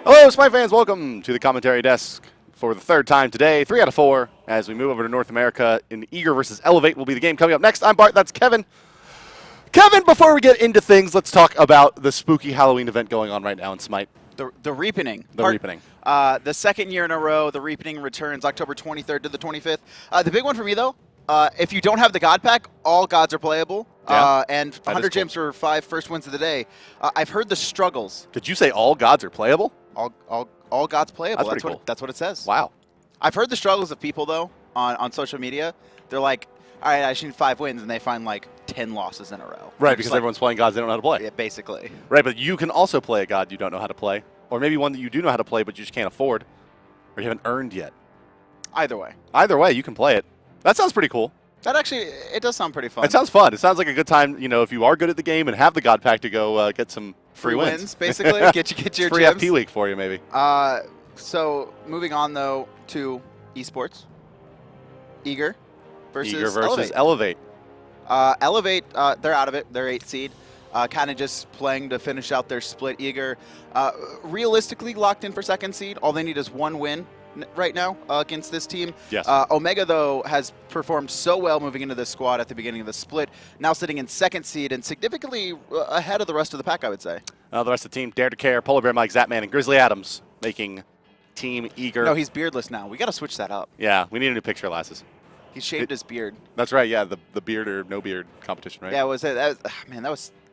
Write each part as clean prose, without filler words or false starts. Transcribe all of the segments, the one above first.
Hello, Smite fans. Welcome to the commentary desk for the third time today. 3 out of 4 as we move over to North America in Eager versus Elevate will be the game coming up next. I'm Bart. That's Kevin. Kevin, before we get into things, let's talk about the spooky Halloween event going on right now in Smite. The Reapening. The Reapening. The second year in a row, the Reapening returns October 23rd to the 25th. The big one for me, though, if you don't have the God Pack, all gods are playable. Yeah, and 100 gems for 5 first wins of the day. I've heard the struggles. Did you say all gods are playable? All gods playable. That's pretty cool. That's what it says. Wow. I've heard the struggles of people, though, on social media. They're like, all right, I just need 5 wins, and they find like 10 losses in a row. Right, because everyone's playing gods they don't know how to play. Yeah, basically. Right, but you can also play a god you don't know how to play. Or maybe one that you do know how to play but you just can't afford. Or you haven't earned yet. Either way. Either way, you can play it. That sounds pretty cool. That actually, it does sound pretty fun. It sounds fun. It sounds like a good time, you know, if you are good at the game and have the God Pack to go get some free wins. Basically. get your free gems. FP week for you, maybe. So moving on, though, to esports. Eager versus Elevate. Elevate, they're out of it. They're 8th seed. Kind of just playing to finish out their split. Eager, realistically locked in for 2nd seed. All they need is 1 win right now against this team. Yes. Omega, though, has performed so well moving into this squad at the beginning of the split. Now sitting in 2nd seed and significantly ahead of the rest of the pack, I would say. The rest of the team, DaretoCare, PolarBearMike, Zapman, and Grizzly Adams making Team Eager. No, he's beardless now. We got to switch that up. Yeah, we need a new picture, Lassiz. He shaved his beard. That's right, yeah, the beard or no beard competition, right? Yeah, that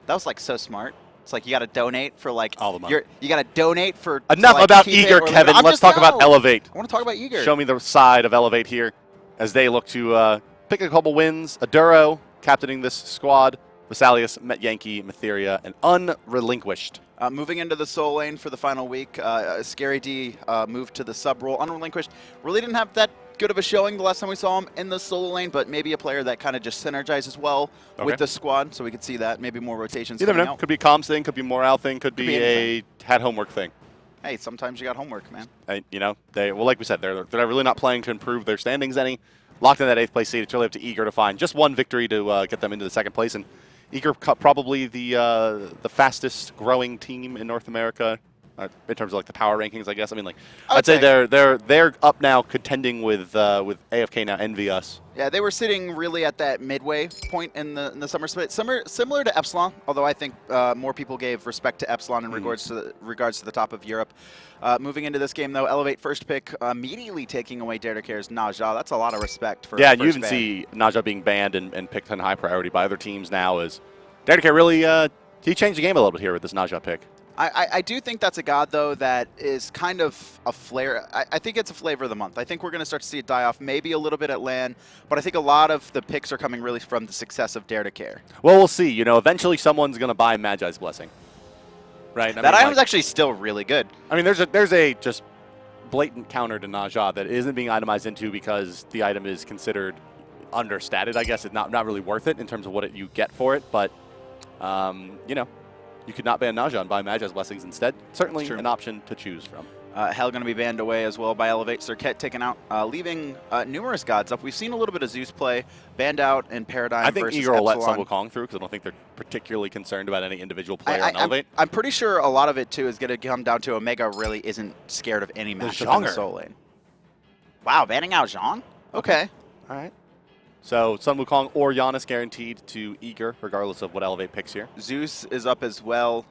was like so smart. It's like you got to donate for like all the money. You got to donate for enough like about Eager, Kevin. Let's talk about Elevate. I want to talk about Eager. Show me the side of Elevate here as they look to pick a couple wins. Aduro captaining this squad. Vessalius, Metyankey, Mytherea, and Unrelinquished. Moving into the soul lane for the final week, Scary D moved to the sub role. Unrelinquished really didn't have that good of a showing the last time we saw him in the solo lane, but maybe a player that kind of just synergizes well with the squad, so we could see that. Maybe more rotations coming out. Could be a comms thing, could be morale thing, could be a had homework thing. Hey, sometimes you got homework, man. You know, like we said, they're really not playing to improve their standings any. Locked in that 8th place seed, it's really up to Eager to find just 1 victory to get them into the 2nd place. And Eager probably the fastest growing team in North America in terms of like the power rankings, I guess. I mean, like I'd say they're up now contending with AFK now envy us. Yeah, they were sitting really at that midway point in the summer split, similar to Epsilon. Although I think more people gave respect to Epsilon in regards to the top of Europe. Moving into this game, though, Elevate first pick immediately taking away DaretoCare's Naja. That's a lot of respect for. Yeah, you even see Naja being banned and picked on high priority by other teams now. As DaretoCare really he changed the game a little bit here with this Naja pick. I do think that's a god, though, that is kind of a flair. I think it's a flavor of the month. I think we're going to start to see it die off maybe a little bit at LAN, but I think a lot of the picks are coming really from the success of DaretoCare. Well, we'll see. You know, eventually someone's going to buy Magi's Blessing. Right? That item's actually still really good. I mean, there's a just blatant counter to Naja that isn't being itemized into because the item is considered understated. I guess it's not really worth it in terms of what you get for it, but, you know, you could not ban Naja and buy Magi's Blessings instead. Certainly an option to choose from. Hell going to be banned away as well by Elevate. Serket taken out, leaving numerous gods up. We've seen a little bit of Zeus play, banned out in Paradigm I think versus Eager will let Epsilon. some Wukong through because I don't think they're particularly concerned about any individual player on Elevate. I'm pretty sure a lot of it, too, is going to come down to Omega really isn't scared of any matchup in the soul lane. Wow, banning out Zhong? Okay. All right. So Sun Wukong or Giannis guaranteed to Eager, regardless of what Elevate picks here. Zeus is up as well.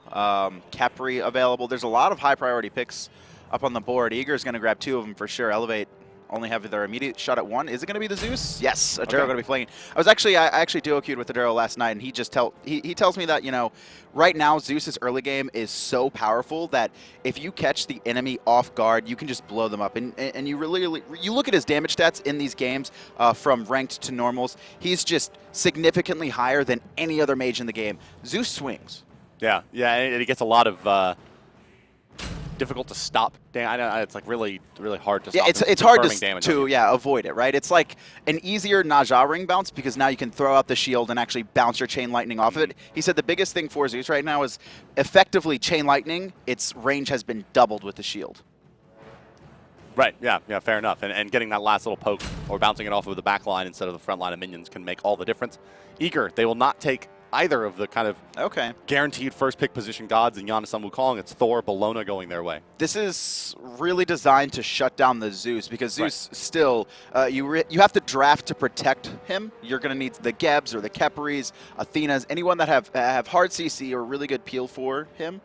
Capri available. There's a lot of high priority picks up on the board. Eager is going to grab 2 of them for sure. Elevate only have their immediate shot at 1. Is it going to be the Zeus? Yes, Aduro going to be playing. I actually duo queued with Aduro last night, and he just he tells me that, you know, right now Zeus's early game is so powerful that if you catch the enemy off guard, you can just blow them up. And you really you look at his damage stats in these games from ranked to normals, he's just significantly higher than any other mage in the game. Zeus swings. Yeah, and he gets a lot of difficult to stop. I know it's like really hard to stop. Yeah, it's hard to avoid it, right? It's like an easier Naja ring bounce because now you can throw out the shield and actually bounce your chain lightning off of it. He said the biggest thing for Zeus right now is effectively chain lightning. Its range has been doubled with the shield. Right, yeah, fair enough. And getting that last little poke or bouncing it off of the back line instead of the front line of minions can make all the difference. Eager, they will not take either of the kind of guaranteed first pick position gods in Giannis and Wukong. It's Thor, Bellona going their way. This is really designed to shut down the Zeus because Zeus still, you have to draft to protect him. You're going to need the Gebs or the Kheperis, Athenas, anyone that have hard CC or really good peel for him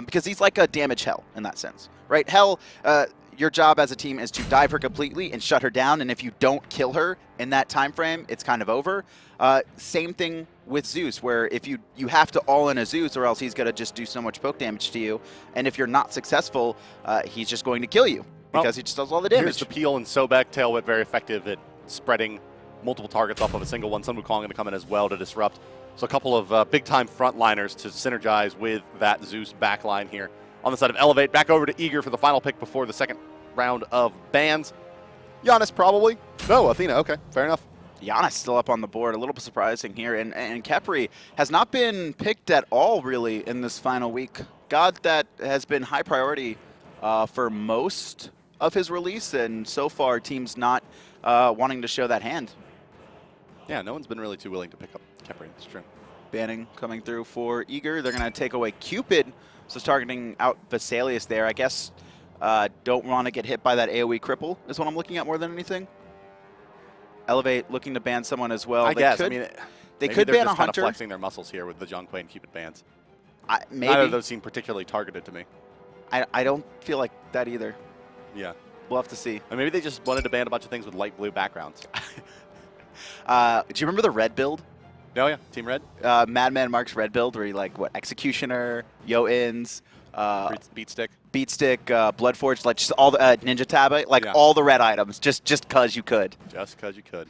because he's like a damage hell in that sense, right? Hell, your job as a team is to dive her completely and shut her down, and if you don't kill her in that time frame, it's kind of over. Same thing with Zeus, where if you have to all in a Zeus or else he's going to just do so much poke damage to you, and if you're not successful, he's just going to kill you because he just does all the damage. Here's the peel and Sobek, tail whip, very effective at spreading multiple targets off of a single one. Sun Wukong going to come in as well to disrupt. So a couple of big-time frontliners to synergize with that Zeus backline here. On the side of Elevate, back over to Eager for the final pick before the second round of bans. Giannis probably. No, Athena. Okay, fair enough. Giannis still up on the board. A little bit surprising here. And Khepri has not been picked at all, really, in this final week. God that has been high priority for most of his release, and so far, teams not wanting to show that hand. Yeah, no one's been really too willing to pick up Khepri. It's true. Banning coming through for Eager. They're going to take away Cupid. So targeting out Vessalius there. I guess don't want to get hit by that AoE cripple is what I'm looking at more than anything. Elevate looking to ban someone as well. I guess. I mean, they could ban a just hunter. Kind of flexing their muscles here with the Zhonghui and Cupid bans. Maybe. Neither of those seem particularly targeted to me. I don't feel like that either. Yeah. We'll have to see. Or maybe they just wanted to ban a bunch of things with light blue backgrounds. Do you remember the red build? Oh, yeah. Team Red? Madman Mark's red build where he, like, what, Executioner, Yo-Ins, Beatstick, Bloodforge, like just all the Ninja Tab, like all the red items, just cause you could. Just cause you could.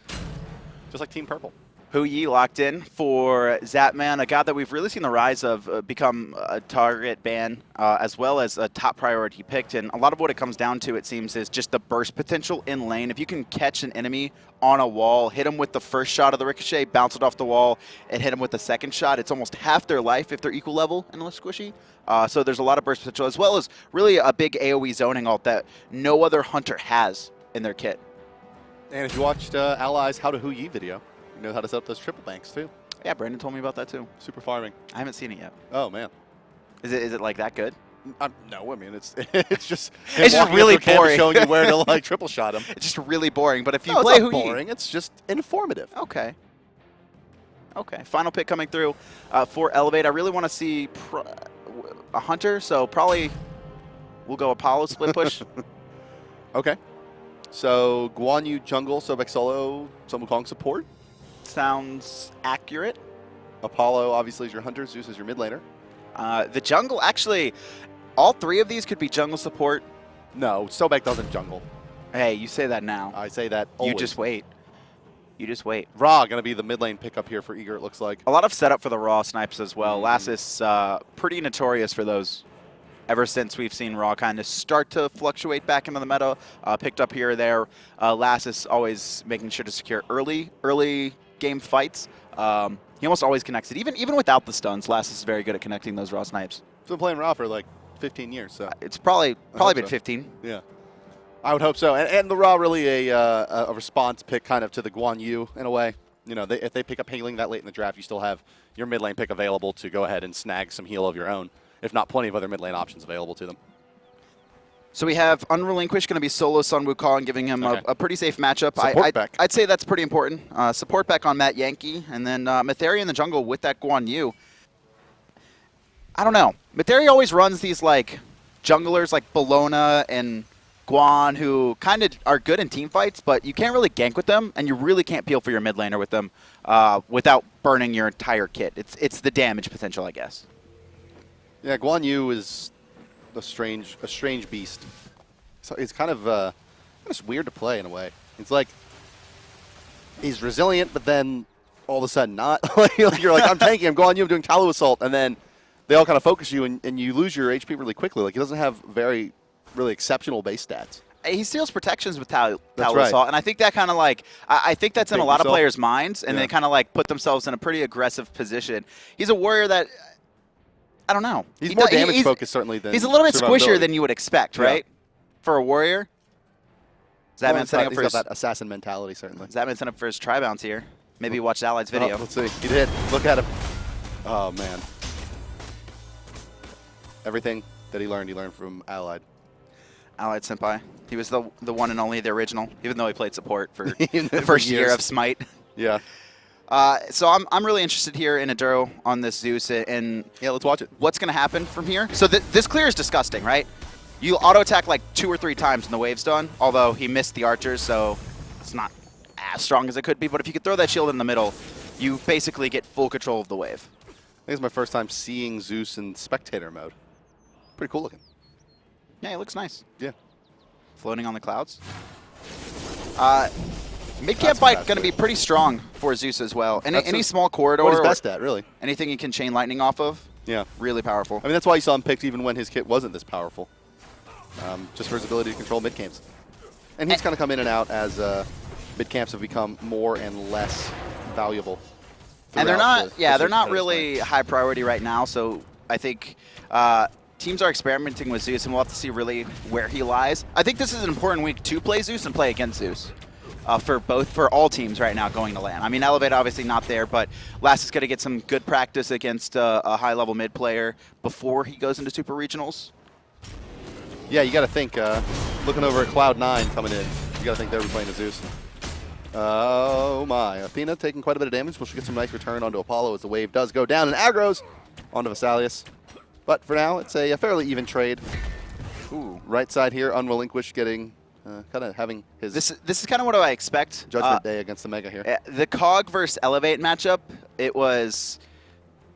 Just like Team Purple. Hu Yi locked in for Zapman, a god that we've really seen the rise of become a target ban, as well as a top priority picked. And a lot of what it comes down to, it seems, is just the burst potential in lane. If you can catch an enemy on a wall, hit him with the first shot of the ricochet, bounce it off the wall, and hit him with the second shot, it's almost half their life if they're equal level and less squishy. So there's a lot of burst potential, as well as really a big AoE zoning ult that no other hunter has in their kit. And if you watched Ally's How to Hu Yi video, you know how to set up those triple banks too. Yeah, Brandon told me about that too. Super farming. I haven't seen it yet. Oh man. Is it like that good? No, I mean it's just it's just really boring. Showing you where to like triple shot him. It's just really boring. But if you play play it's not boring, it's just informative. Okay. Okay. Final pick coming through for Elevate. I really want to see a hunter, so probably we'll go Apollo split push. Okay. So Guan Yu jungle, Sobek solo, Sun Wukong support. Sounds accurate. Apollo obviously is your hunter, Zeus is your mid laner. The jungle, actually, all three of these could be jungle support. No, Sobek doesn't jungle. Hey, you say that now. I say that always. You just wait. You just wait. Ra going to be the mid lane pickup here for Eager, it looks like. A lot of setup for the Raw snipes as well. Lassiz, pretty notorious for those. Ever since we've seen Raw kind of start to fluctuate back into the meta, picked up here or there. Lassiz always making sure to secure early game fights. He almost always connects it. Even without the stuns, Lassiz is very good at connecting those Raw snipes. He's been playing Raw for like 15 years, so. It's probably been 15. Yeah. I would hope so. And the Raw really a response pick kind of to the Guan Yu in a way. You know, if they pick up healing that late in the draft, you still have your mid lane pick available to go ahead and snag some heal of your own, if not plenty of other mid lane options available to them. So we have Unrelinquished going to be solo Sun Wukong, giving him a pretty safe matchup. I'd say that's pretty important. Support back on Metyankey, and then Mytherea in the jungle with that Guan Yu. I don't know. Mytherea always runs these like junglers like Bellona and Guan who kind of are good in team fights, but you can't really gank with them, and you really can't peel for your mid laner with them without burning your entire kit. It's the damage potential, I guess. Yeah, Guan Yu is a strange beast. So it's kind of just weird to play in a way. It's like he's resilient, but then all of a sudden not. You're like, I'm tanking, I'm Guan Yu, I'm doing Talu Assault, and then they all kind of focus you, and you lose your HP really quickly. Like, he doesn't have really exceptional base stats. He steals protections with Talu right. Assault, and I think that kind of like, I think that's in a lot of players' minds, and yeah. they kind of like put themselves in a pretty aggressive position. He's a warrior that, I don't know. He's more damage focused certainly than he's a little bit squishier than you would expect, right? Yeah. For a warrior. Zapman setting up for he's got that assassin mentality, certainly. Zapman setting up for his tri-bounce here. Maybe watch Allied's video. Let's see. He did. Look at him. Oh, man. Everything that he learned from Allied. Allied Senpai. He was the one and only, the original, even though he played support for the first year of Smite. Yeah. So I'm really interested here in Aduro on this Zeus, and yeah, let's watch it. What's going to happen from here? So this clear is disgusting, right? You auto attack like 2 or 3 times and the wave's done. Although he missed the archers, so it's not as strong as it could be. But if you could throw that shield in the middle, you basically get full control of the wave. I think it's my first time seeing Zeus in spectator mode. Pretty cool looking. Yeah, it looks nice. Yeah. Floating on the clouds. Mid-camp fight going to be pretty strong for Zeus as well. Any small corridor. What he's best at, really. Anything you can chain lightning off of. Yeah. Really powerful. I mean, that's why you saw him picked even when his kit wasn't this powerful. Just for his ability to control mid-camps. And he's kind of come in and out as mid-camps have become more and less valuable. And they're not, they're not really high priority right now, so I think teams are experimenting with Zeus, and we'll have to see really where he lies. I think this is an important week to play Zeus and play against Zeus. For all teams right now going to LAN. I mean, Elevate obviously not there, but Lassiz is going to get some good practice against a high-level mid player before he goes into Super Regionals. Yeah, you got to think, looking over at Cloud9 coming in, you got to think they're playing a Zeus. Oh my, Athena taking quite a bit of damage. Well, she'll get some nice return onto Apollo as the wave does go down and aggros onto Vessalius. But for now, it's a fairly even trade. Ooh, right side here, Unrelinquished getting, kind of having his... This is kind of what I expect. Judgment Day against the Mega here. The COG versus Elevate matchup, it was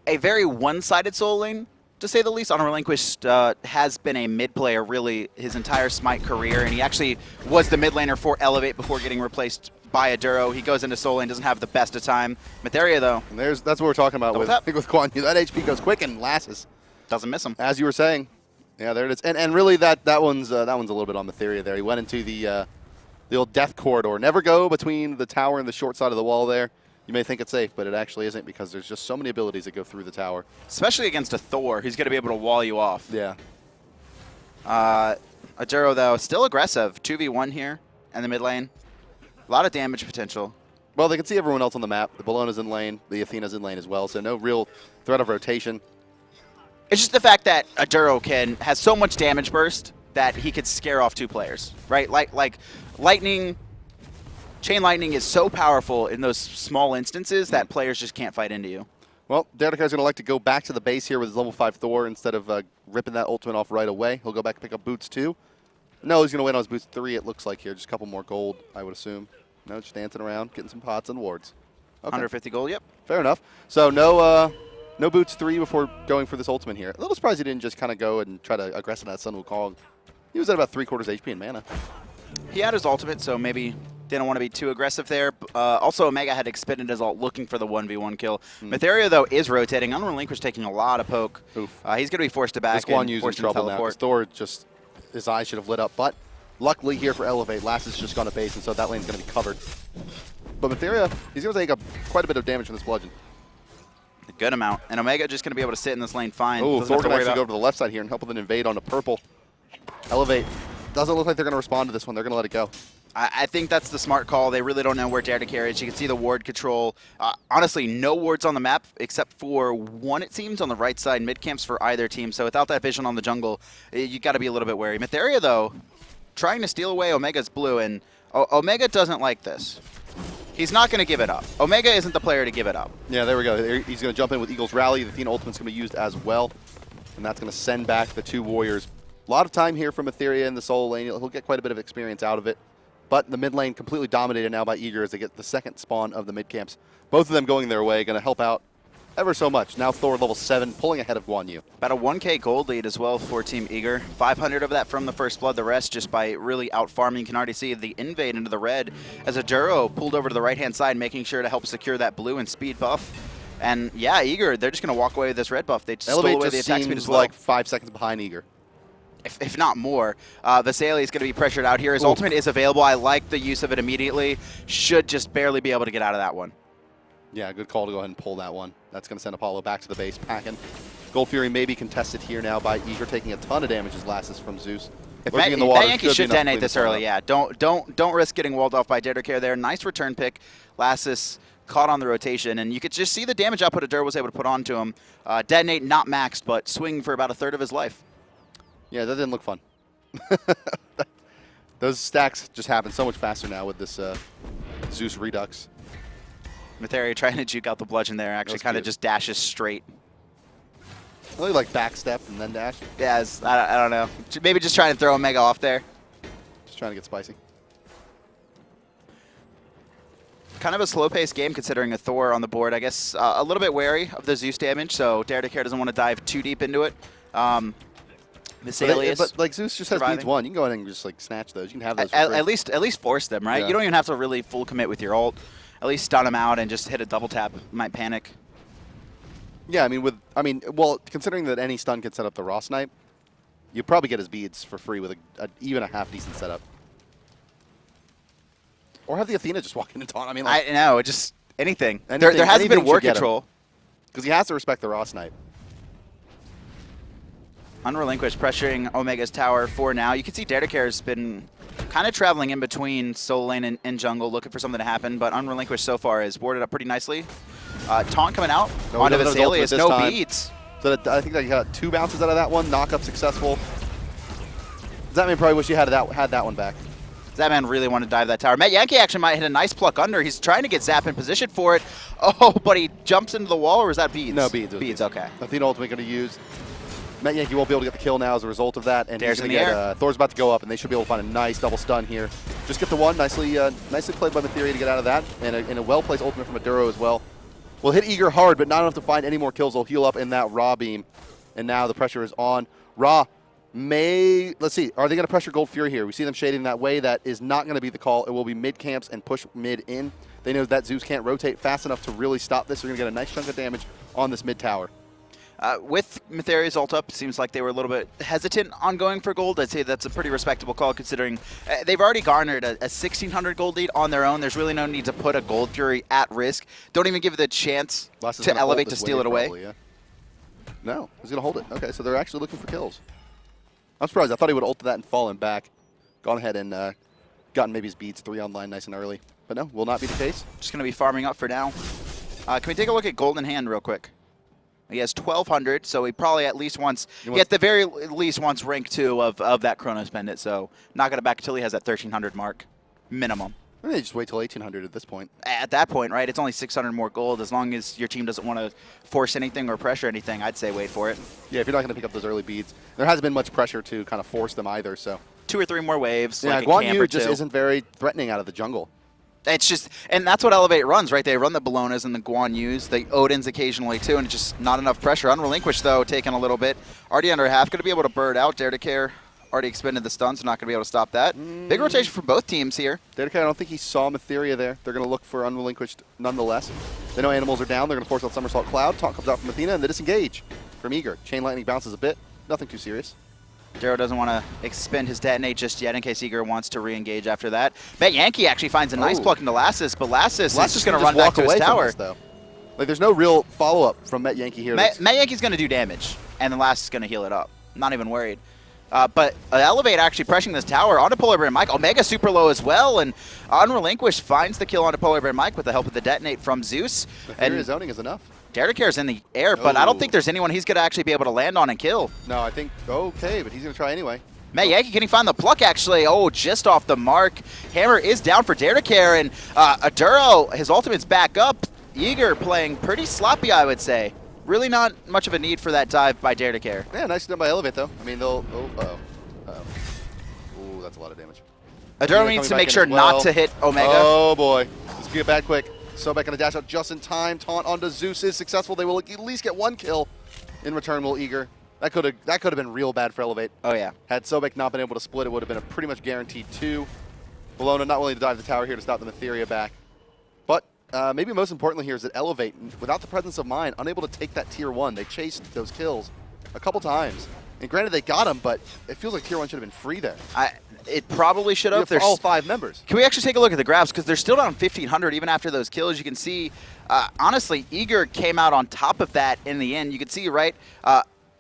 a very one-sided Soul Lane, to say the least. Unrelinquished has been a mid player really his entire Smite career, and he actually was the mid laner for Elevate before getting replaced by Aduro. He goes into Soul Lane, doesn't have the best of time. Mytherea, though. And that's what we're talking about with Guan. That HP goes quick, and Lassiz doesn't miss him. As you were saying. Yeah, there it is. And really that one's a little bit on Mytherea there. He went into the old death corridor. Never go between the tower and the short side of the wall there. You may think it's safe, but it actually isn't because there's just so many abilities that go through the tower. Especially against a Thor, who's going to be able to wall you off. Yeah. Aduro, though, still aggressive. 2v1 here in the mid lane. A lot of damage potential. Well, they can see everyone else on the map. The Bellona's in lane. The Athena's in lane as well, so no real threat of rotation. It's just the fact that Aduro has so much damage burst that he could scare off 2 players, right? Like lightning... Chain Lightning is so powerful in those small instances that players just can't fight into you. Well, DaretoCare is going to like to go back to the base here with his level 5 Thor instead of ripping that ultimate off right away. He'll go back and pick up boots 2. No, he's going to wait on his boots 3, it looks like here. Just a couple more gold, I would assume. No, just dancing around, getting some pots and wards. Okay. 150 gold, yep. Fair enough. So no boots 3 before going for this ultimate here. A little surprised he didn't just kind of go and try to aggressive that Sun Wukong. He was at about 3/4 HP in mana. He had his ultimate, so maybe didn't want to be too aggressive there. Also, Omega had expended his ult looking for the 1v1 kill. Mytherea, though, is rotating. Unrelinquished taking a lot of poke. He's going to be forced to back. This Guan using trouble now. Thor just, his eyes should have lit up. But luckily here for Elevate, Lassiz just gone to base, and so that lane's going to be covered. But Mytherea, he's going to take quite a bit of damage from this bludgeon. A good amount. And Omega just going to be able to sit in this lane fine. Oh, Thor can actually go over to the left side here and help with an invade onto purple. Elevate. Doesn't look like they're going to respond to this one. They're going to let it go. I think that's the smart call. They really don't know where DaretoCare is. You can see the ward control. Honestly, no wards on the map except for one, it seems, on the right side. Mid camps for either team. So without that vision on the jungle, you got to be a little bit wary. Mytherea, though, trying to steal away Omega's blue, and Omega doesn't like this. He's not going to give it up. Omega isn't the player to give it up. Yeah, there we go. He's going to jump in with Eagle's Rally. The Athena ultimate's going to be used as well, and that's going to send back the 2 warriors. A lot of time here for Mytherea in the solo lane. He'll get quite a bit of experience out of it. But the mid lane completely dominated now by Eager as they get the second spawn of the mid camps. Both of them going their way, going to help out ever so much. Now Thor level 7, pulling ahead of Guan Yu. About a 1k gold lead as well for Team Eager. 500 of that from the first blood, the rest just by really out farming. You can already see the invade into the red as Aduro pulled over to the right-hand side, making sure to help secure that blue and speed buff. And yeah, Eager, they're just going to walk away with this red buff. They stole away the attack speed as well. Like 5 seconds behind Eager. If not more. Vessalius is going to be pressured out here. His ultimate is available. I like the use of it immediately. Should just barely be able to get out of that one. Yeah, good call to go ahead and pull that one. That's going to send Apollo back to the base, packing. Gold Fury may be contested here now by Eager, taking a ton of damage as Lassiz from Zeus. If Metyankey should detonate this early, yeah. Don't risk getting walled off by DaretoCare there. Nice return pick. Lassiz caught on the rotation, and you could just see the damage output Adur was able to put onto him. Detonate not maxed, but swing for about a third of his life. Yeah, that didn't look fun. Those stacks just happen so much faster now with this Zeus Redux. Mytherea trying to juke out the bludgeon there, actually kind of just dashes straight. Really like backstep and then dash. Yeah, I don't know. Maybe just trying to throw Omega off there. Just trying to get spicy. Kind of a slow-paced game considering a Thor on the board. I guess a little bit wary of the Zeus damage, so DaretoCare doesn't want to dive too deep into it. Vessalius, but like Zeus just has surviving. beads 1. You can go ahead and just like snatch those. You can have those for free. At least force them, right? Yeah. You don't even have to really full commit with your ult. At least stun him out and just hit a double tap. Might panic. Yeah, well, considering that any stun can set up the Raw Snipe, you probably get his beads for free with even a half decent setup. Or have the Athena just walk in and taunt. I know, just anything. There hasn't been war control. Because he has to respect the Raw Snipe. Unrelinquished pressuring Omega's tower for now. You can see DaretoCare has been kind of traveling in between solo lane and jungle, looking for something to happen, but Unrelinquished so far has warded up pretty nicely. Taunt coming out onto Vessalius, no beats. So I think that he got 2 bounces out of that one, knock up successful. Zapman probably wish he had that one back. Zapman really wanted to dive that tower. Metyankey actually might hit a nice pluck under. He's trying to get Zap in position for it. Oh, but he jumps into the wall, or was that beads? No, beads. Beads, okay. Athena ultimate going to use. Metyankey won't be able to get the kill now as a result of that, and Dare's he's going to get Thor's about to go up, and they should be able to find a nice double stun here. Just get the one, nicely played by Mytherea to get out of that, and a well-placed ultimate from Aduro as well. Will hit Eager hard, but not enough to find any more kills. They'll heal up in that Ra beam, and now the pressure is on. Ra let's see, are they going to pressure Gold Fury here? We see them shading that way. That is not going to be the call. It will be mid camps and push mid in. They know that Zeus can't rotate fast enough to really stop this. They're going to get a nice chunk of damage on this mid tower. With Mytheria's ult up, it seems like they were a little bit hesitant on going for gold. I'd say that's a pretty respectable call considering they've already garnered a 1,600 gold lead on their own. There's really no need to put a Gold Fury at risk. Don't even give it a chance to elevate to steal it away. Probably, yeah. No, he's going to hold it. Okay, so they're actually looking for kills. I'm surprised. I thought he would ult that and fallen back. Gone ahead and gotten maybe his beads 3 online nice and early. But no, will not be the case. Just going to be farming up for now. Can we take a look at Golden Hand real quick? He has 1,200, so he probably at least wants, he at the very least wants rank 2 of that Chronos Pendant, so not going to back until he has that 1,300 mark, minimum. I mean, just wait till 1,800 at this point. At that point, right, it's only 600 more gold. As long as your team doesn't want to force anything or pressure anything, I'd say wait for it. Yeah, if you're not going to pick up those early beads. There hasn't been much pressure to kind of force them either, so. 2 or 3 more waves. Yeah, like Guan just isn't very threatening out of the jungle. It's just, and that's what Elevate runs, right? They run the Bellonas and the Guan Yus, the Odins occasionally too, and it's just not enough pressure. Unrelinquished though, taking a little bit. Already under half, going to be able to bird out. DaretoCare already expended the stun, so not going to be able to stop that. Big rotation for both teams here. DaretoCare, I don't think he saw Mytherea there. They're going to look for Unrelinquished nonetheless. They know animals are down. They're going to force out Somersault Cloud. Taunt comes out from Athena, and they disengage from Eager. Chain Lightning bounces a bit. Nothing too serious. Daro doesn't want to expend his detonate just yet in case Eager wants to re-engage after that. Metyankey actually finds a nice pluck into Lassiz, but Lassiz is just going to run back to his tower. This, like, there's no real follow-up from Metyankey here. Metyankey's going to do damage, and then Lassiz is going to heal it up. Not even worried. But Elevate actually pressuring this tower onto PolarBearMike. Omega super low as well, and Unrelinquished finds the kill onto PolarBearMike with the help of the detonate from Zeus. And zoning is enough. DaretoCare's in the air, but I don't think there's anyone he's going to actually be able to land on and kill. No, I think, okay, but he's going to try anyway. Metyankey, can he find the pluck actually? Oh, just off the mark. Hammer is down for DaretoCare, and Aduro, his ultimate's back up. Eager playing pretty sloppy, I would say. Really not much of a need for that dive by DaretoCare. Yeah, nice done by Elevate, though. I mean, they'll, Ooh, that's a lot of damage. Aduro needs to make sure not to hit Omega. Oh, boy. Let's get back quick. Sobek going to dash out just in time. Taunt onto Zeus is successful. They will at least get 1 kill. In return, will Eager. That could have been real bad for Elevate. Oh, yeah. Had Sobek not been able to split, it would have been a pretty much guaranteed 2. Bellona not willing to dive the tower here to stop the Mytherea back. But maybe most importantly here is that Elevate, without the presence of mind, unable to take that tier 1. They chased those kills a couple times. And granted, they got him, but it feels like tier 1 should have been free there. It probably should have. For all 5 members. Can we actually take a look at the graphs? Because they're still down 1,500 even after those kills. You can see, honestly, Eager came out on top of that in the end. You can see, right,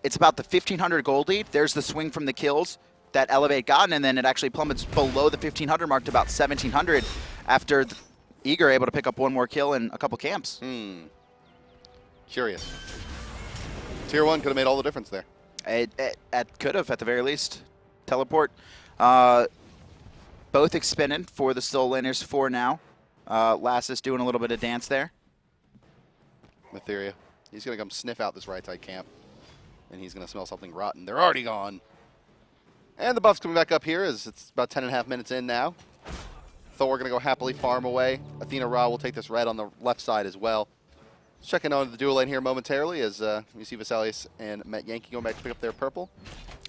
it's about the 1,500 gold lead. There's the swing from the kills that Elevate got, and then it actually plummets below the 1,500 mark to about 1,700 after Eager able to pick up one more kill in a couple camps. Curious. Tier 1 could have made all the difference there. It could have, at the very least. Teleport. Both expended for the Soul Laners for now. Lassiz doing a little bit of dance there. Mytherea. He's going to come sniff out this right side camp. And he's going to smell something rotten. They're already gone. And the buff's coming back up here as it's about 10.5 minutes in now. Thor going to go happily farm away. Athena Ra will take this red on the left side as well. Checking on the dual lane here momentarily as you see Vessalius and Metyankey going back to pick up their purple.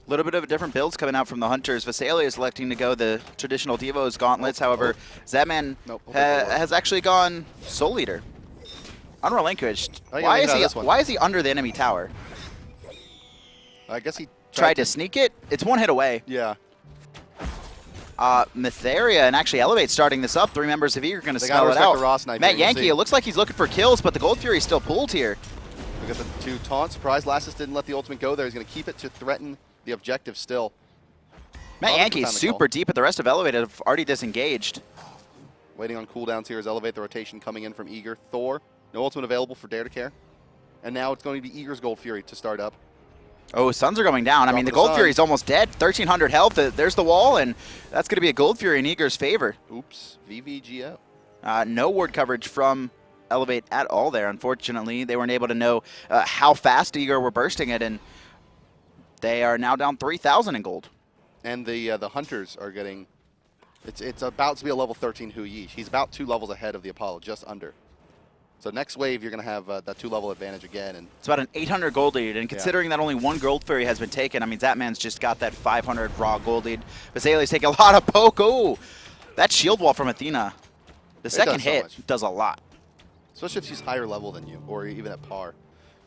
A little bit of different builds coming out from the Hunters. Vessalius electing to go the traditional Devo's gauntlets. However, Zapman has actually gone Soul Leader. Unrelinquished. Why is he under the enemy tower? I guess he tried to sneak it. It's one hit away. Yeah. Mytherea and actually Elevate starting this up. 3 members of Eager going to smell it out. Metyankey, it looks like he's looking for kills, but the Gold Fury is still pulled here. Look at the 2 taunts. Surprise, Lassiz didn't let the ultimate go there. He's going to keep it to threaten the objective still. Metyankey is super deep, but the rest of Elevate have already disengaged. Waiting on cooldowns here as Elevate, the rotation coming in from Eager. Thor, no ultimate available for DaretoCare. And now it's going to be Eager's Gold Fury to start up. Oh, Suns are going down. I mean, the Gold Fury is almost dead. 1,300 health. There's the wall, and that's going to be a Gold Fury in Eager's favor. Oops. VVGO. No ward coverage from Elevate at all there, unfortunately. They weren't able to know how fast Eager were bursting it, and they are now down 3,000 in gold. And the Hunters are getting... It's about to be a level 13 Hu Yi. He's about 2 levels ahead of the Apollo, just under. So next wave, you're going to have that 2-level advantage again. And it's about an 800 gold lead, and considering that only 1 Gold Fury has been taken, I mean, Zapman's just got that 500 raw gold lead. Vessalius take a lot of poke. Oh, that shield wall from Athena. The second hit does a lot. Especially if she's higher level than you, or even at par.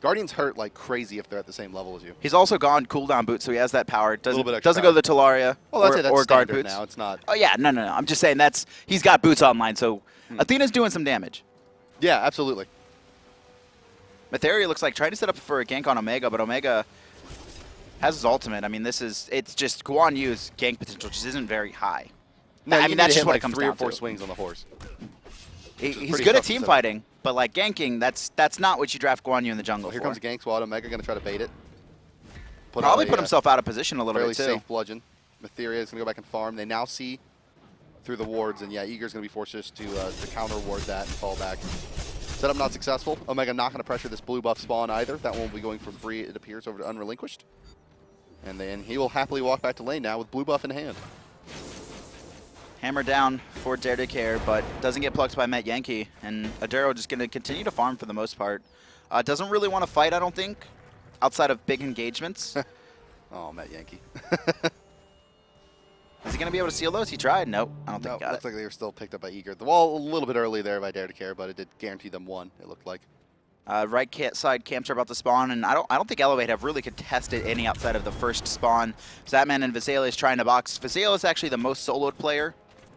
Guardians hurt like crazy if they're at the same level as you. He's also gone cooldown boots, so he has that power. Doesn't go to the Talaria or guard boots. Now it's not. Oh yeah, no. I'm just saying he's got boots online, so Athena's doing some damage. Yeah, absolutely. Mytherea looks like trying to set up for a gank on Omega, but Omega has his ultimate. I mean, it's just Guan Yu's gank potential just isn't very high. No, I mean, that's just what it comes down to. 3 or 4 swings on the horse. He's good at team fighting, but like ganking, that's not what you draft Guan Yu in the jungle for. Here comes a gank squad. Omega going to try to bait it. Probably put himself out of position a little bit too. Fairly safe bludgeon. Mytherea is going to go back and farm. They now see through the wards, and yeah, Eager's going to be forced just to counter ward that and fall back. Setup not successful. Omega not going to pressure this blue buff spawn either. That one will be going for free, it appears, over to Unrelinquished. And then he will happily walk back to lane now with blue buff in hand. Hammer down for DaretoCare, but doesn't get plucked by Metyankey. And Adero just going to continue to farm for the most part. Doesn't really want to fight, I don't think, outside of big engagements. Oh, Metyankey. Is he going to be able to seal those? He tried. Nope. I don't think he got it. Looks like they were still picked up by Eager. The wall a little bit early there by DaretoCare, but it did guarantee them 1, it looked like. Right side camps are about to spawn, and I don't think Elevate have really contested any outside of the first spawn. Zapman and Vessalius trying to box. Vessalius is actually the most soloed player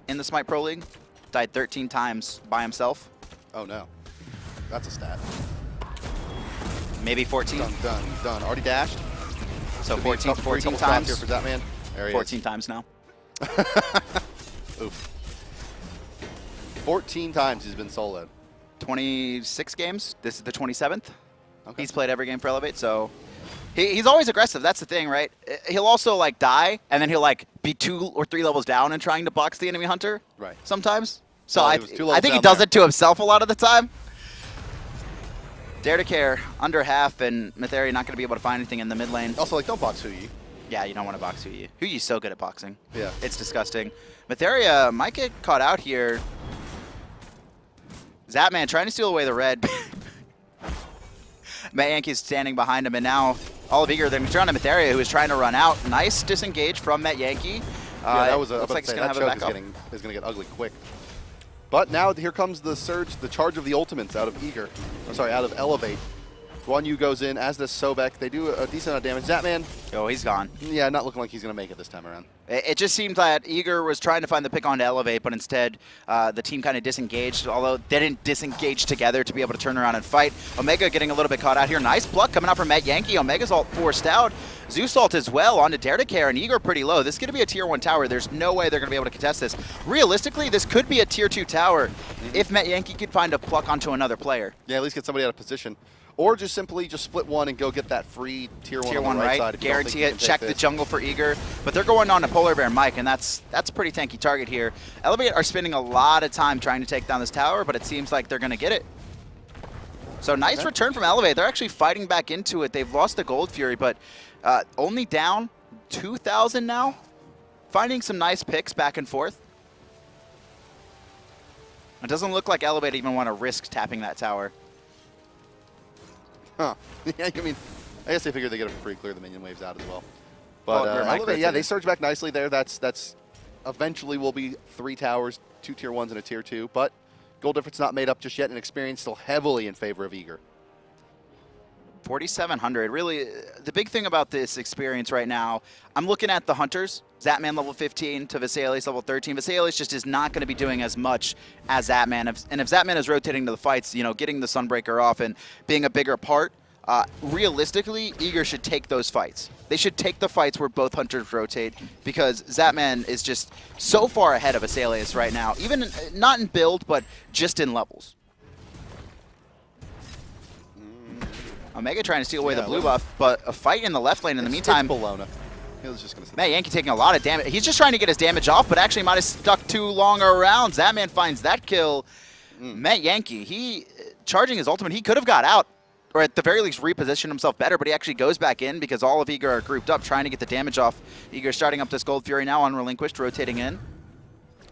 in the Smite Pro League. Died 13 times by himself. Oh no. That's a stat. Maybe 14. Done. Already dashed. So 14 times. Here for Zapman. There he 14 times now. Oof. 14 times he's been soloed. 26 games. This is the 27th. Okay. He's played every game for Elevate, so he's always aggressive. That's the thing, right? He'll also like die, and then he'll like be 2 or 3 levels down and trying to box the enemy hunter. Right. Sometimes. So Oh, I think he does it to himself a lot of the time. DaretoCare under half, and Mytherea not going to be able to find anything in the mid lane. Also, like, don't box Hu Yi. Yeah, you don't want to box Hu Yi. Hu Yi's so good at boxing. Yeah. It's disgusting. Mytherea might get caught out here. Zapman trying to steal away the red. Metyankey's standing behind him, and now all of Eager, they're trying to Mytherea, who is trying to run out. Nice disengage from Metyankey. Yeah, that was looks like he's going to have a backup. Is going to get ugly quick. But now here comes the surge, the charge of the ultimates out of Eager. I'm sorry, out of Elevate. Guan Yu goes in, as does Sobek. They do a decent amount of damage. Zapman. Oh, he's gone. Yeah, not looking like he's going to make it this time around. It just seemed that Eager was trying to find the pick on to Elevate, but instead the team kind of disengaged, although they didn't disengage together to be able to turn around and fight. Omega getting a little bit caught out here. Nice pluck coming out from Metyankey. Omega's all forced out. Zeus ult as well onto DaretoCare, and Igor pretty low. This is going to be a tier 1 tower. There's no way they're going to be able to contest this. Realistically, this could be a tier 2 tower if Metyankey could find a pluck onto another player. Yeah, at least get somebody out of position. Or just simply just split one and go get that free tier 1 on the right side. Guarantee it. Check the jungle for Igor. But they're going on to PolarBearMike, and that's a pretty tanky target here. Elevate are spending a lot of time trying to take down this tower, but it seems like they're going to get it. So nice return from Elevate. They're actually fighting back into it. They've lost the Gold Fury, but only down 2,000 now. Finding some nice picks back and forth. It doesn't look like Elevate even want to risk tapping that tower. Huh. Yeah, I mean, I guess they figured they get it for free, clear the minion waves out as well. But Elevate, yeah, they surge back nicely there. That's eventually will be 3 towers, 2 tier 1s and a tier 2. But goal difference not made up just yet, and experience still heavily in favor of Igor. 4,700. Really, the big thing about this experience right now, I'm looking at the Hunters. Zapman level 15 to Vessalius level 13. Vessalius just is not going to be doing as much as Zapman. And if Zapman is rotating to the fights, you know, getting the Sunbreaker off and being a bigger part, realistically, Igor should take those fights. They should take the fights where both Hunters rotate, because Zapman is just so far ahead of Vessalius right now. Even not in build, but just in levels. Omega trying to steal away the blue buff, but a fight in the left lane in the meantime. Bellona. He was just going to say Metyankey taking a lot of damage. He's just trying to get his damage off, but actually might have stuck too long around. Zapman finds that kill. Metyankey, he charging his ultimate. He could have got out, or at the very least repositioned himself better, but he actually goes back in because all of Igor are grouped up trying to get the damage off. Igor starting up this Gold Fury now, Unrelinquished, rotating in.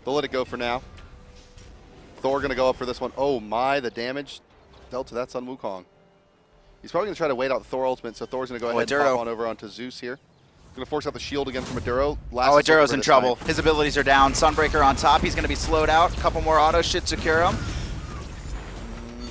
They'll let it go for now. Thor going to go up for this one. Oh my, the damage dealt to that's on Wukong. He's probably going to try to wait out the Thor ultimate, so Thor's going to go ahead and pop on over onto Zeus here. Going to force out the shield again from Aduro. Aduro's in trouble. His abilities are down. Sunbreaker on top. He's going to be slowed out. A couple more autos should secure him.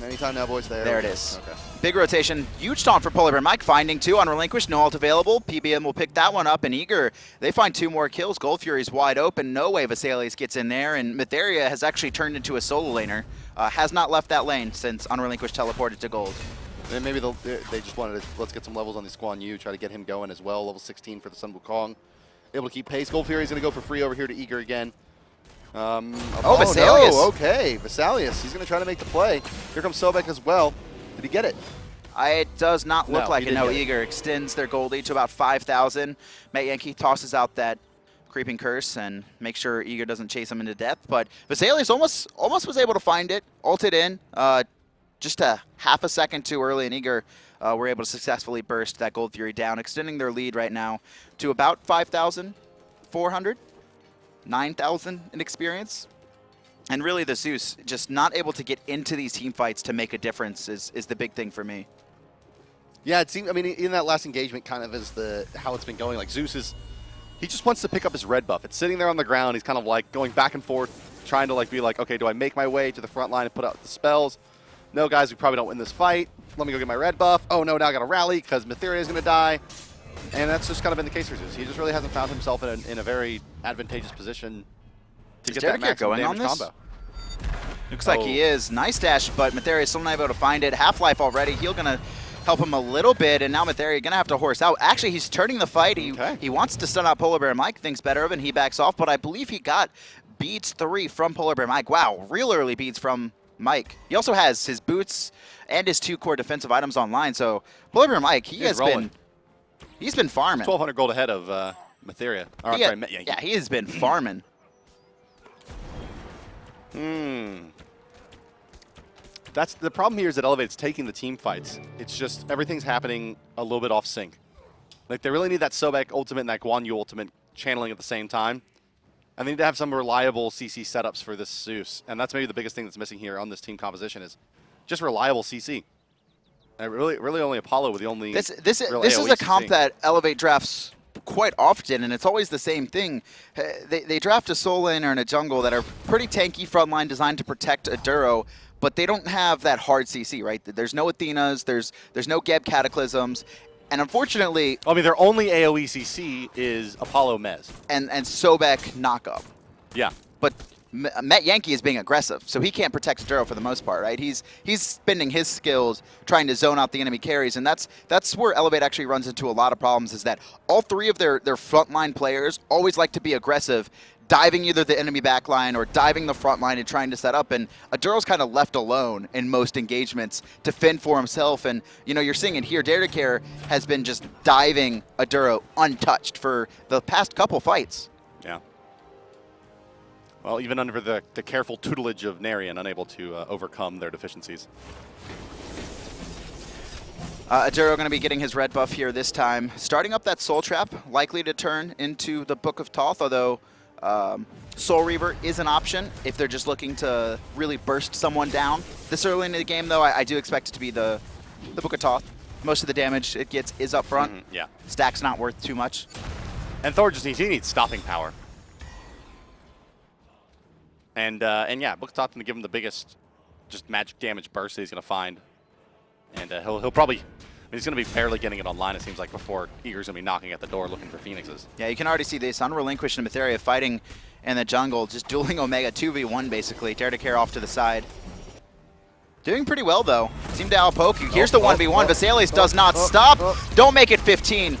Anytime now, boys. There it is. Okay. Big rotation. Huge taunt for PolarBearMike. Finding 2 on Unrelinquished. No ult available. PBM will pick that one up. And Igor, they find 2 more kills. Gold Fury's wide open. No way Vessalius gets in there. And Mytherea has actually turned into a solo laner. Has not left that lane since Unrelinquished teleported to gold. And maybe they just wanted to, let's get some levels on the Guan Yu, try to get him going as well. Level 16 for the Sun Wukong. Able to keep pace. Gold Fury's going to go for free over here to Igor again. Vessalius. No, okay. Vessalius. He's going to try to make the play. Here comes Sobek as well. Did he get it? It does not look like it. No, Igor extends their gold lead to about 5,000. Metyankey tosses out that creeping curse and makes sure Igor doesn't chase him into death. But Vessalius almost was able to find it. Ulted in. Just a half a second too early, and Igor were able to successfully burst that Gold Fury down, extending their lead right now to about 5,400, 9,000 in experience. And really the Zeus just not able to get into these team fights to make a difference is the big thing for me. Yeah, it seemed, I mean, in that last engagement kind of is how it's been going. Like Zeus he just wants to pick up his red buff. It's sitting there on the ground. He's kind of like going back and forth, trying to be like, okay, do I make my way to the front line and put out the spells? No, guys, we probably don't win this fight. Let me go get my red buff. Oh, no, now I got to rally because Mytherea is going to die. And that's just kind of been the case for Zeus. He just really hasn't found himself in a very advantageous position to get that maximum damage combo. Looks like he is. Nice dash, but Mytherea is still not able to find it. Half-life already. He'll going to help him a little bit, and now Mytherea going to have to horse out. Actually, he's turning the fight. He wants to stun out PolarBearMike, thinks better of it, and he backs off, but I believe he got beads 3 from PolarBearMike. Wow, real early beads from Mike. He also has his boots and his 2 core defensive items online. So PolarBearMike, he's been farming. 1,200 gold ahead of Mytherea. Yeah, he has been farming. That's the problem here is that Elevate's taking the team fights. It's just everything's happening a little bit off sync. Like they really need that Sobek ultimate and that Guan Yu ultimate channeling at the same time. And they need to have some reliable CC setups for this Zeus. And that's maybe the biggest thing that's missing here on this team composition is just reliable CC. And really only Apollo with the only This is a comp that Elevate drafts quite often, and it's always the same thing. They draft a soul laner and a jungle that are pretty tanky frontline designed to protect Aduro, but they don't have that hard CC, right? There's no Athenas, there's no Geb Cataclysms. And unfortunately, I mean, their only AoE CC is Apollo Mez. And Sobek knockup. Yeah. But Metyankey is being aggressive, so he can't protect Aduro for the most part, right? He's spending his skills trying to zone out the enemy carries, and that's where Elevate actually runs into a lot of problems, is that all three of their frontline players always like to be aggressive, diving either the enemy backline or diving the front line and trying to set up, and Aduro's kind of left alone in most engagements to fend for himself, and you're seeing it here. DaretoCare has been just diving Aduro untouched for the past couple fights. Yeah. Well, even under the careful tutelage of Narian, unable to overcome their deficiencies. Aduro going to be getting his red buff here this time. Starting up that Soul Trap, likely to turn into the Book of Thoth, although Soul Reaver is an option if they're just looking to really burst someone down. This early in the game, though, I do expect it to be the Book of Thoth. Most of the damage it gets is up front. Yeah. Stack's not worth too much. And Thor he needs stopping power. And yeah, Book of Thoth going to give him the biggest just magic damage burst that he's going to find. And he'll probably, he's going to be barely getting it online, it seems like, before Eager's going to be knocking at the door looking for Phoenixes. Yeah, you can already see this. Unrelinquished and Mytherea fighting in the jungle, just dueling Omega 2v1 basically. DaretoCare off to the side. Doing pretty well, though. Seem to outpoke you. Here's the 1v1. Vessalius does not stop. Don't make it 15.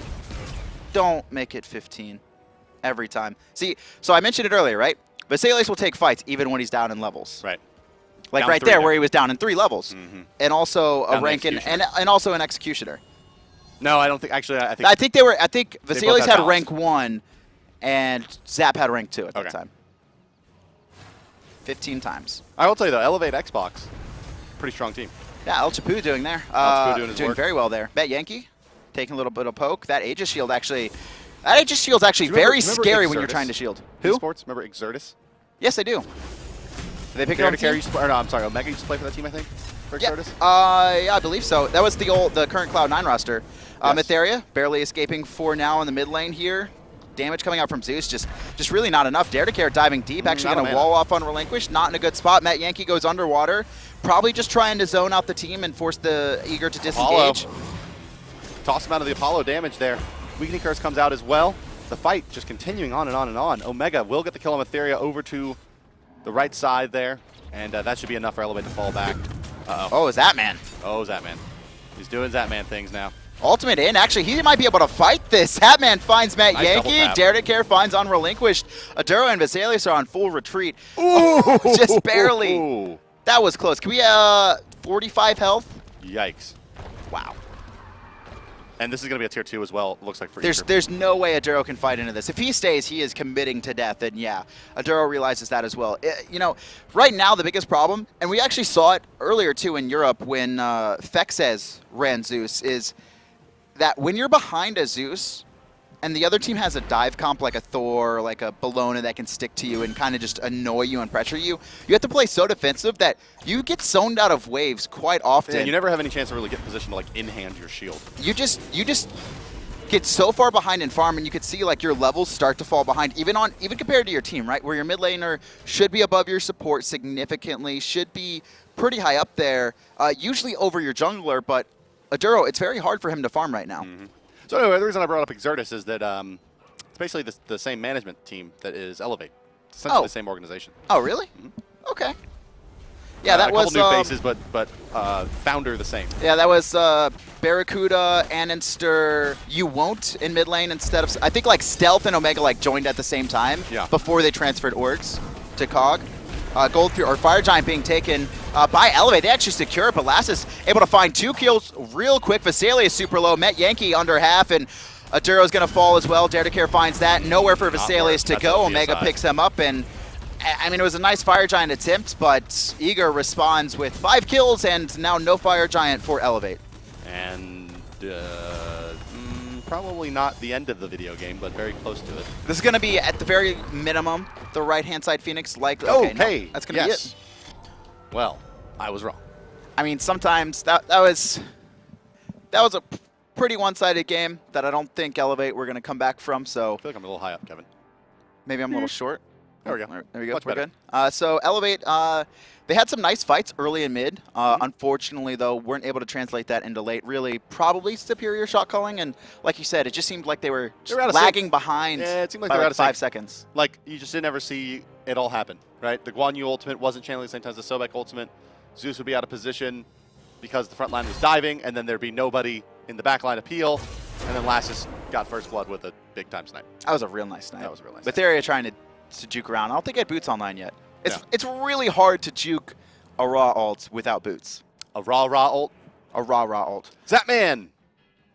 Don't make it 15. Every time. See, so I mentioned it earlier, right? Vessalius will take fights even when he's down in levels. Right. Like down right there where he was down in 3 levels. And also a down rank and also an Executioner. No, I don't think, actually, I think Vessalius had rank 1 and Zap had rank 2 at that time. 15 times. I will tell you though, Elevate Xbox, pretty strong team. Yeah, El Chapu doing there. Doing very well there. Metyankey taking a little bit of poke. That Aegis Shield actually, very scary when you're trying to shield. Who? Sports, remember Exertus? Yes, I do. Did they pick it up? No, I'm sorry. Omega used to play for that team, I think. For Exertus? Yeah, I believe so. That was the current Cloud9 roster. Yes. Mytherea barely escaping for now in the mid lane here. Damage coming out from Zeus, just really not enough. DaretoCare diving deep, actually going to wall off Unrelinquished. Not in a good spot. Metyankey goes underwater. Probably just trying to zone out the team and force the Eager to disengage. Toss him out of the Apollo damage there. Weakening Curse comes out as well. The fight just continuing on and on and on. Omega will get the kill on Mytherea over to the right side there, and that should be enough for Elevate to fall back. Oh, Zapman. Oh, Zapman. He's doing Zapman things now. Ultimate in. Actually, he might be able to fight this. Zapman finds Metyankey. Nice DaretoCare finds Unrelinquished. Aduro and Vessalius are on full retreat. Ooh! Just barely. That was close. Can we 45 health? Yikes. Wow. And this is going to be a tier 2 as well, it looks like, for There's no way Aduro can fight into this. If he stays, he is committing to death, and yeah, Aduro realizes that as well. Right now, the biggest problem, and we actually saw it earlier, too, in Europe when Fexes ran Zeus, is that when you're behind a Zeus, and the other team has a dive comp like a Thor or like a Bellona that can stick to you and kind of just annoy you and pressure you, you have to play so defensive that you get zoned out of waves quite often. Yeah, you never have any chance to really get in position to like in-hand your shield. You just get so far behind in farm, and you could see like your levels start to fall behind, even compared to your team, right? Where your mid laner should be above your support significantly, should be pretty high up there, usually over your jungler, but Aduro, it's very hard for him to farm right now. So anyway, the reason I brought up Exertus is that it's basically the same management team that is Elevate. It's essentially the same organization. Oh, really? Okay. Yeah, that was... a couple new faces, but founder the same. Yeah, that was Barracuda, Annenster, You Won't in mid lane instead of... I think like Stealth and Omega like joined at the same time before they transferred orgs to COG. Fire Giant being taken by Elevate. They actually secure it, but Lassiz able to find 2 kills real quick. Vessalius super low. Metyankey under half, and Aduro's going to fall as well. DaretoCare finds that. Nowhere for Vessalius to go. Omega picks him up, and I mean, it was a nice Fire Giant attempt, but Eager responds with 5 kills, and now no Fire Giant for Elevate. And probably not the end of the video game, but very close to it. This is going to be, at the very minimum, the right-hand side Phoenix. That's going to be it. Well, I was wrong. I mean, sometimes that was a pretty one-sided game that I don't think Elevate we're going to come back from. So I feel like I'm a little high up, Kevin. Maybe I'm a little short. There we go. There we go. Much We're better. good. So Elevate, they had some nice fights early and mid. Unfortunately, though, weren't able to translate that into late. Really, probably superior shot calling. And like you said, it just seemed like they were lagging behind by like 5 seconds. Like, you just didn't ever see it all happened, right? The Guan Yu ultimate wasn't channeling the same time as the Sobek ultimate. Zeus would be out of position because the front line was diving, and then there'd be nobody in the back line to peel, and then Lassiz got first blood with a big-time snipe. That was a real nice snipe. That was a real nice Mytherea trying to juke around. I don't think he had boots online yet. It's Yeah. really hard to juke a raw ult without boots. A raw ult. A raw ult. Zapman!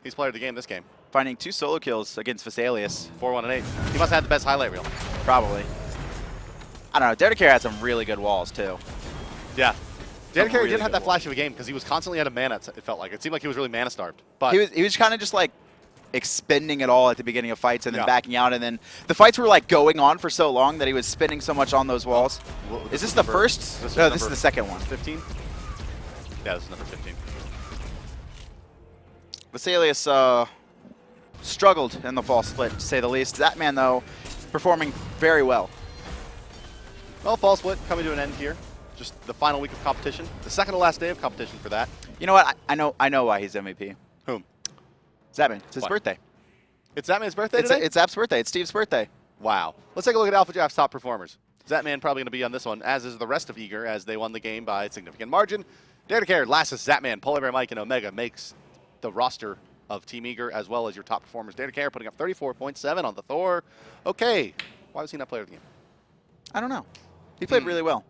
He's player of the game this game. Finding 2 solo kills against Vessalius. 4-1 and 8. He must have had the best highlight reel. Probably. I don't know. DaretoCare had some really good walls, too. Yeah. DaretoCare really didn't have good that flash of a game because he was constantly out of mana, it felt like. It seemed like he was really mana starved. But He was kind of just like expending it all at the beginning of fights and then Yeah. backing out. And then the fights were like going on for so long that he was spending so much on those walls. Well, Is this the first? No, this is the second one. 15? Yeah, this is number 15. Vessalius struggled in the fall split, to say the least. Zapman, though, performing very well. Well, fall split coming to an end here. Just the final week of competition. The second to last day of competition for that. You know what? I know why he's MVP. Whom? Zapman. It's his What? birthday. It's Zapman's birthday today? It's Zap's birthday. It's Steve's birthday. Wow. Let's take a look at Alpha Draft's top performers. Zapman probably going to be on this one, as is the rest of Eager, as they won the game by a significant margin. DaretoCare, Lassiz, Zapman, PolarBearMike, and Omega makes the roster of Team Eager, as well as your top performers. DaretoCare putting up 34.7 on the Thor. Okay. Why was he not player of the game? I don't know. He played really well.